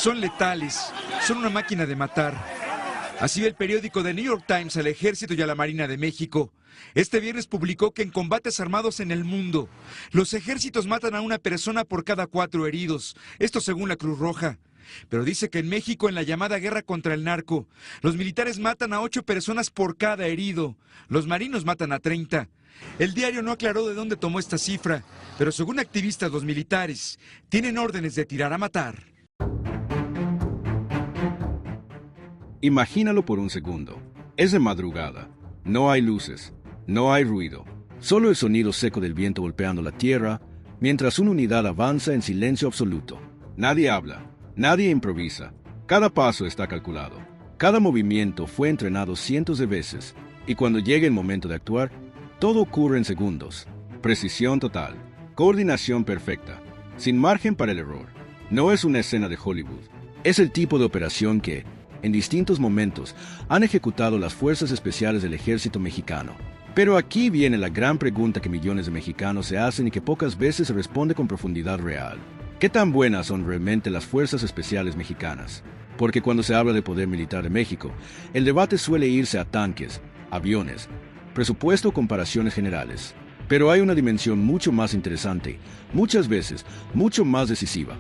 Son letales, son una máquina de matar. Así ve el periódico The New York Times al Ejército y a la Marina de México. Este viernes publicó que en combates armados en el mundo, los ejércitos matan a una persona por cada 4 heridos. Esto según la Cruz Roja. Pero dice que en México, en la llamada guerra contra el narco, los militares matan a 8 personas por cada herido. Los marinos matan a 30. El diario no aclaró de dónde tomó esta cifra, pero según activistas, los militares tienen órdenes de tirar a matar. Imagínalo por un segundo. Es de madrugada. No hay luces. No hay ruido. Solo el sonido seco del viento golpeando la tierra, mientras una unidad avanza en silencio absoluto. Nadie habla. Nadie improvisa. Cada paso está calculado. Cada movimiento fue entrenado cientos de veces. Y cuando llegue el momento de actuar, todo ocurre en segundos. Precisión total. Coordinación perfecta. Sin margen para el error. No es una escena de Hollywood. Es el tipo de operación que, en distintos momentos, han ejecutado las fuerzas especiales del ejército mexicano. Pero aquí viene la gran pregunta que millones de mexicanos se hacen y que pocas veces se responde con profundidad real. ¿Qué tan buenas son realmente las fuerzas especiales mexicanas? Porque cuando se habla de poder militar de México, el debate suele irse a tanques, aviones, presupuesto o comparaciones generales. Pero hay una dimensión mucho más interesante, muchas veces mucho más decisiva: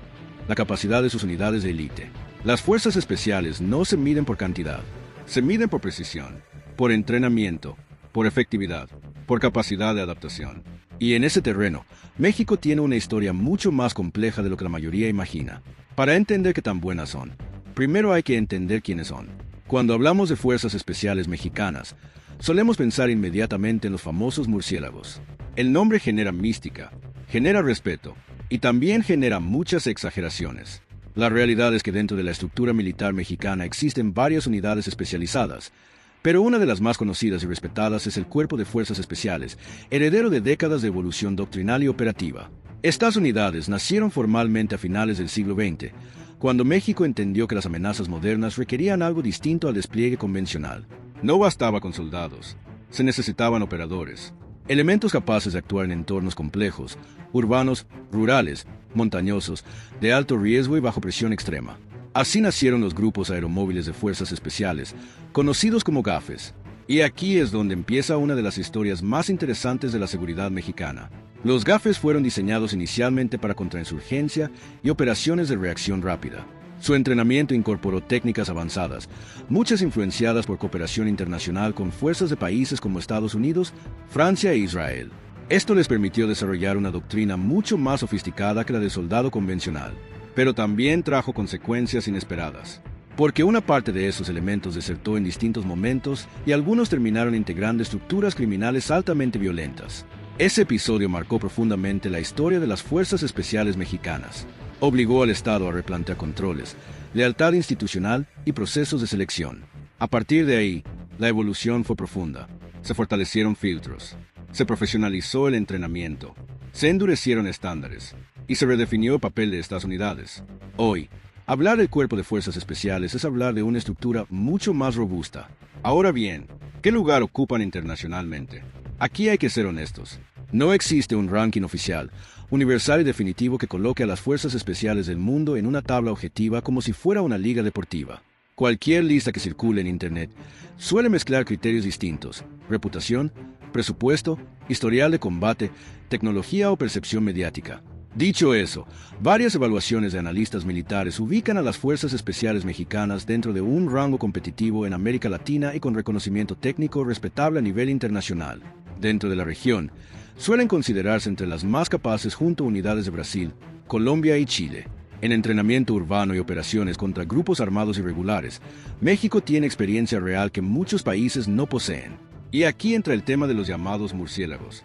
la capacidad de sus unidades de élite. Las fuerzas especiales no se miden por cantidad, se miden por precisión, por entrenamiento, por efectividad, por capacidad de adaptación. Y en ese terreno, México tiene una historia mucho más compleja de lo que la mayoría imagina. Para entender qué tan buenas son, primero hay que entender quiénes son. Cuando hablamos de fuerzas especiales mexicanas, solemos pensar inmediatamente en los famosos murciélagos. El nombre genera mística, genera respeto y también genera muchas exageraciones. La realidad es que dentro de la estructura militar mexicana existen varias unidades especializadas, pero una de las más conocidas y respetadas es el Cuerpo de Fuerzas Especiales, heredero de décadas de evolución doctrinal y operativa. Estas unidades nacieron formalmente a finales del siglo XX, cuando México entendió que las amenazas modernas requerían algo distinto al despliegue convencional. No bastaba con soldados, se necesitaban operadores, elementos capaces de actuar en entornos complejos, urbanos, rurales, montañosos, de alto riesgo y bajo presión extrema. Así nacieron los grupos aeromóviles de fuerzas especiales, conocidos como GAFES. Y aquí es donde empieza una de las historias más interesantes de la seguridad mexicana. Los GAFES fueron diseñados inicialmente para contrainsurgencia y operaciones de reacción rápida. Su entrenamiento incorporó técnicas avanzadas, muchas influenciadas por cooperación internacional con fuerzas de países como Estados Unidos, Francia e Israel. Esto les permitió desarrollar una doctrina mucho más sofisticada que la del soldado convencional. Pero también trajo consecuencias inesperadas, porque una parte de esos elementos desertó en distintos momentos y algunos terminaron integrando estructuras criminales altamente violentas. Ese episodio marcó profundamente la historia de las Fuerzas Especiales Mexicanas. Obligó al Estado a replantear controles, lealtad institucional y procesos de selección. A partir de ahí, la evolución fue profunda. Se fortalecieron filtros, se profesionalizó el entrenamiento, se endurecieron estándares y se redefinió el papel de estas unidades. Hoy, hablar del Cuerpo de Fuerzas Especiales es hablar de una estructura mucho más robusta. Ahora bien, ¿qué lugar ocupan internacionalmente? Aquí hay que ser honestos. No existe un ranking oficial, universal y definitivo que coloque a las fuerzas especiales del mundo en una tabla objetiva como si fuera una liga deportiva. Cualquier lista que circule en Internet suele mezclar criterios distintos: reputación, presupuesto, historial de combate, tecnología o percepción mediática. Dicho eso, varias evaluaciones de analistas militares ubican a las Fuerzas Especiales Mexicanas dentro de un rango competitivo en América Latina y con reconocimiento técnico respetable a nivel internacional. Dentro de la región, suelen considerarse entre las más capaces junto a unidades de Brasil, Colombia y Chile. En entrenamiento urbano y operaciones contra grupos armados irregulares, México tiene experiencia real que muchos países no poseen. Y aquí entra el tema de los llamados murciélagos.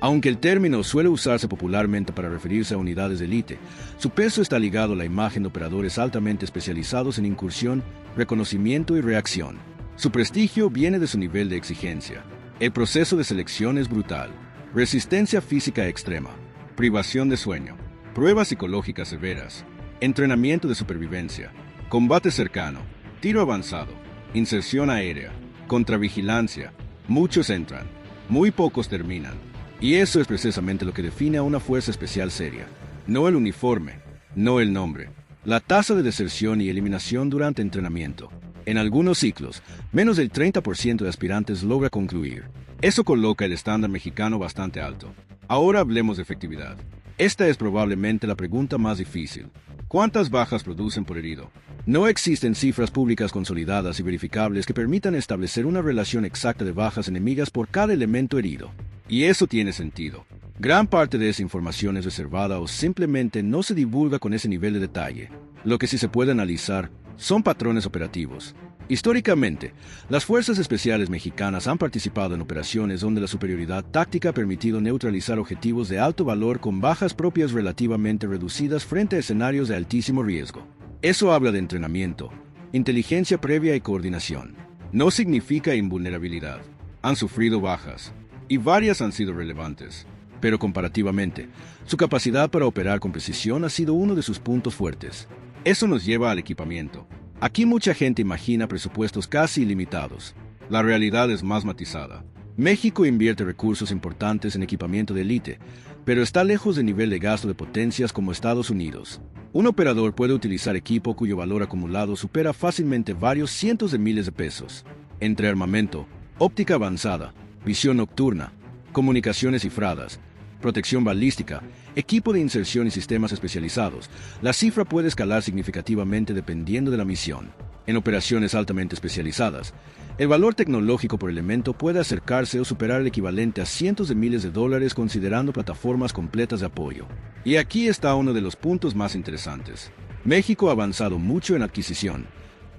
Aunque el término suele usarse popularmente para referirse a unidades de élite, su peso está ligado a la imagen de operadores altamente especializados en incursión, reconocimiento y reacción. Su prestigio viene de su nivel de exigencia. El proceso de selección es brutal. Resistencia física extrema, privación de sueño, pruebas psicológicas severas, entrenamiento de supervivencia, combate cercano, tiro avanzado, inserción aérea, contravigilancia. Muchos entran, muy pocos terminan. Y eso es precisamente lo que define a una fuerza especial seria. No el uniforme, no el nombre, la tasa de deserción y eliminación durante entrenamiento. En algunos ciclos, menos del 30% de aspirantes logra concluir. Eso coloca el estándar mexicano bastante alto. Ahora hablemos de efectividad. Esta es probablemente la pregunta más difícil. ¿Cuántas bajas producen por herido? No existen cifras públicas consolidadas y verificables que permitan establecer una relación exacta de bajas enemigas por cada elemento herido. Y eso tiene sentido. Gran parte de esa información es reservada o simplemente no se divulga con ese nivel de detalle. Lo que sí se puede analizar son patrones operativos. Históricamente, las Fuerzas Especiales Mexicanas han participado en operaciones donde la superioridad táctica ha permitido neutralizar objetivos de alto valor con bajas propias relativamente reducidas frente a escenarios de altísimo riesgo. Eso habla de entrenamiento, inteligencia previa y coordinación. No significa invulnerabilidad. Han sufrido bajas, y varias han sido relevantes. Pero comparativamente, su capacidad para operar con precisión ha sido uno de sus puntos fuertes. Eso nos lleva al equipamiento. Aquí mucha gente imagina presupuestos casi ilimitados. La realidad es más matizada. México invierte recursos importantes en equipamiento de élite, pero está lejos del nivel de gasto de potencias como Estados Unidos. Un operador puede utilizar equipo cuyo valor acumulado supera fácilmente varios cientos de miles de pesos. Entre armamento, óptica avanzada, visión nocturna, comunicaciones cifradas, protección balística, equipo de inserción y sistemas especializados, la cifra puede escalar significativamente dependiendo de la misión. En operaciones altamente especializadas, el valor tecnológico por elemento puede acercarse o superar el equivalente a cientos de miles de dólares considerando plataformas completas de apoyo. Y aquí está uno de los puntos más interesantes. México ha avanzado mucho en adquisición,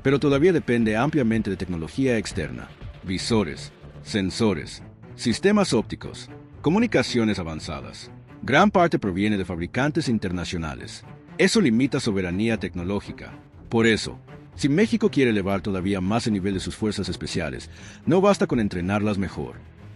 pero todavía depende ampliamente de tecnología externa, visores, sensores, sistemas ópticos, comunicaciones avanzadas. Gran parte proviene de fabricantes internacionales. Eso limita soberanía tecnológica. Por eso, si México quiere elevar todavía más el nivel de sus fuerzas especiales, no basta con entrenarlas mejor.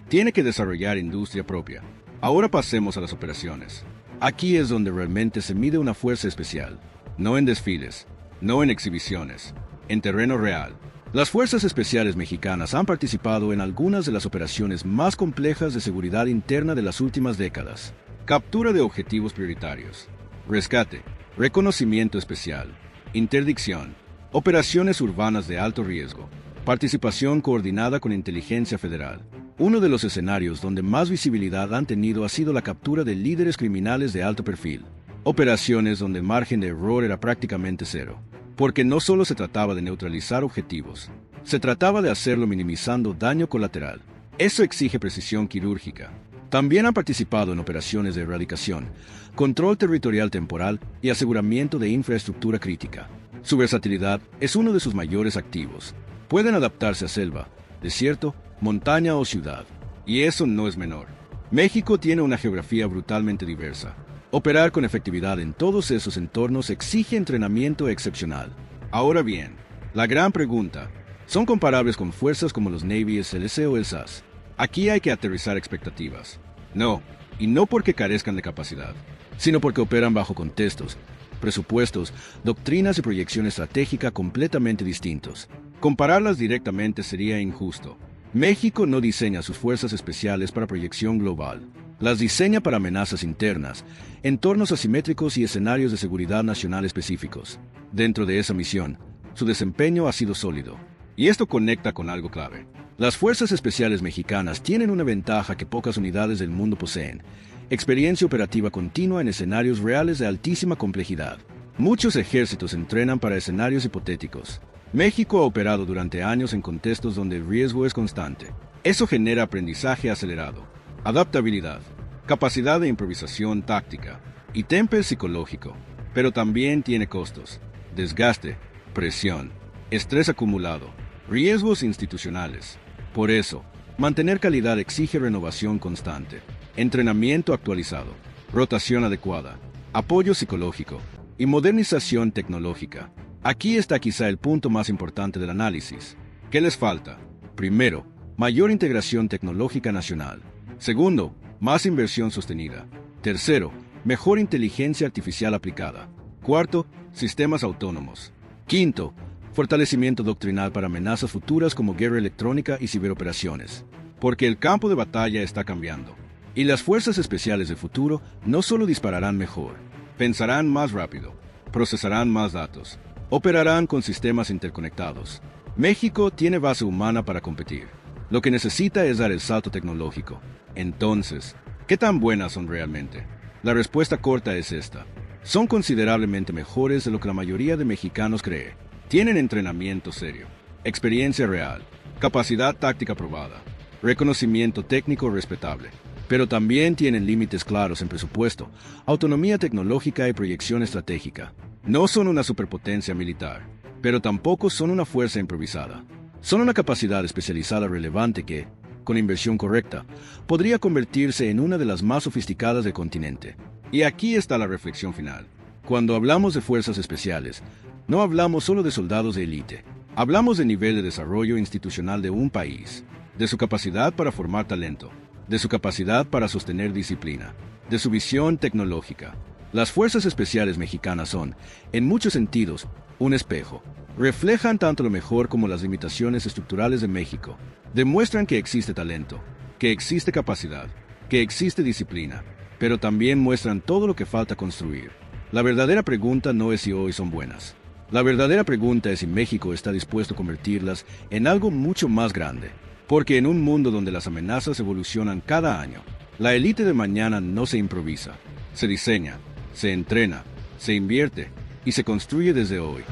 Tiene que desarrollar industria propia. Ahora pasemos a las operaciones. Aquí es donde realmente se mide una fuerza especial. No en desfiles, no en exhibiciones, en terreno real. Las Fuerzas Especiales Mexicanas han participado en algunas de las operaciones más complejas de seguridad interna de las últimas décadas. Captura de objetivos prioritarios, rescate, reconocimiento especial, interdicción, operaciones urbanas de alto riesgo, participación coordinada con inteligencia federal. Uno de los escenarios donde más visibilidad han tenido ha sido la captura de líderes criminales de alto perfil. Operaciones donde el margen de error era prácticamente cero. Porque no solo se trataba de neutralizar objetivos, se trataba de hacerlo minimizando daño colateral. Eso exige precisión quirúrgica. También han participado en operaciones de erradicación, control territorial temporal y aseguramiento de infraestructura crítica. Su versatilidad es uno de sus mayores activos. Pueden adaptarse a selva, desierto, montaña o ciudad. Y eso no es menor. México tiene una geografía brutalmente diversa. Operar con efectividad en todos esos entornos exige entrenamiento excepcional. Ahora bien, la gran pregunta, ¿son comparables con fuerzas como los Navy, SLC o el SAS? Aquí hay que aterrizar expectativas. No, y no porque carezcan de capacidad, sino porque operan bajo contextos, presupuestos, doctrinas y proyección estratégica completamente distintos. Compararlas directamente sería injusto. México no diseña sus fuerzas especiales para proyección global. Las diseña para amenazas internas, entornos asimétricos y escenarios de seguridad nacional específicos. Dentro de esa misión, su desempeño ha sido sólido. Y esto conecta con algo clave. Las Fuerzas Especiales Mexicanas tienen una ventaja que pocas unidades del mundo poseen: experiencia operativa continua en escenarios reales de altísima complejidad. Muchos ejércitos entrenan para escenarios hipotéticos. México ha operado durante años en contextos donde el riesgo es constante. Eso genera aprendizaje acelerado, adaptabilidad, capacidad de improvisación táctica y temple psicológico, pero también tiene costos: desgaste, presión, estrés acumulado, riesgos institucionales. Por eso, mantener calidad exige renovación constante, entrenamiento actualizado, rotación adecuada, apoyo psicológico y modernización tecnológica. Aquí está quizá el punto más importante del análisis. ¿Qué les falta? Primero, mayor integración tecnológica nacional. Segundo, más inversión sostenida. Tercero, mejor inteligencia artificial aplicada. Cuarto, sistemas autónomos. Quinto, fortalecimiento doctrinal para amenazas futuras como guerra electrónica y ciberoperaciones. Porque el campo de batalla está cambiando. Y las fuerzas especiales del futuro no solo dispararán mejor, pensarán más rápido, procesarán más datos, operarán con sistemas interconectados. México tiene base humana para competir. Lo que necesita es dar el salto tecnológico. Entonces, ¿qué tan buenas son realmente? La respuesta corta es esta. Son considerablemente mejores de lo que la mayoría de mexicanos cree. Tienen entrenamiento serio, experiencia real, capacidad táctica probada, reconocimiento técnico respetable, pero también tienen límites claros en presupuesto, autonomía tecnológica y proyección estratégica. No son una superpotencia militar, pero tampoco son una fuerza improvisada. Son una capacidad especializada relevante que, con inversión correcta, podría convertirse en una de las más sofisticadas del continente. Y aquí está la reflexión final. Cuando hablamos de fuerzas especiales, no hablamos solo de soldados de élite. Hablamos del nivel de desarrollo institucional de un país, de su capacidad para formar talento, de su capacidad para sostener disciplina, de su visión tecnológica. Las fuerzas especiales mexicanas son, en muchos sentidos, un espejo. Reflejan tanto lo mejor como las limitaciones estructurales de México. Demuestran que existe talento, que existe capacidad, que existe disciplina, pero también muestran todo lo que falta construir. La verdadera pregunta no es si hoy son buenas. La verdadera pregunta es si México está dispuesto a convertirlas en algo mucho más grande. Porque en un mundo donde las amenazas evolucionan cada año, la élite de mañana no se improvisa, se diseña, se entrena, se invierte y se construye desde hoy.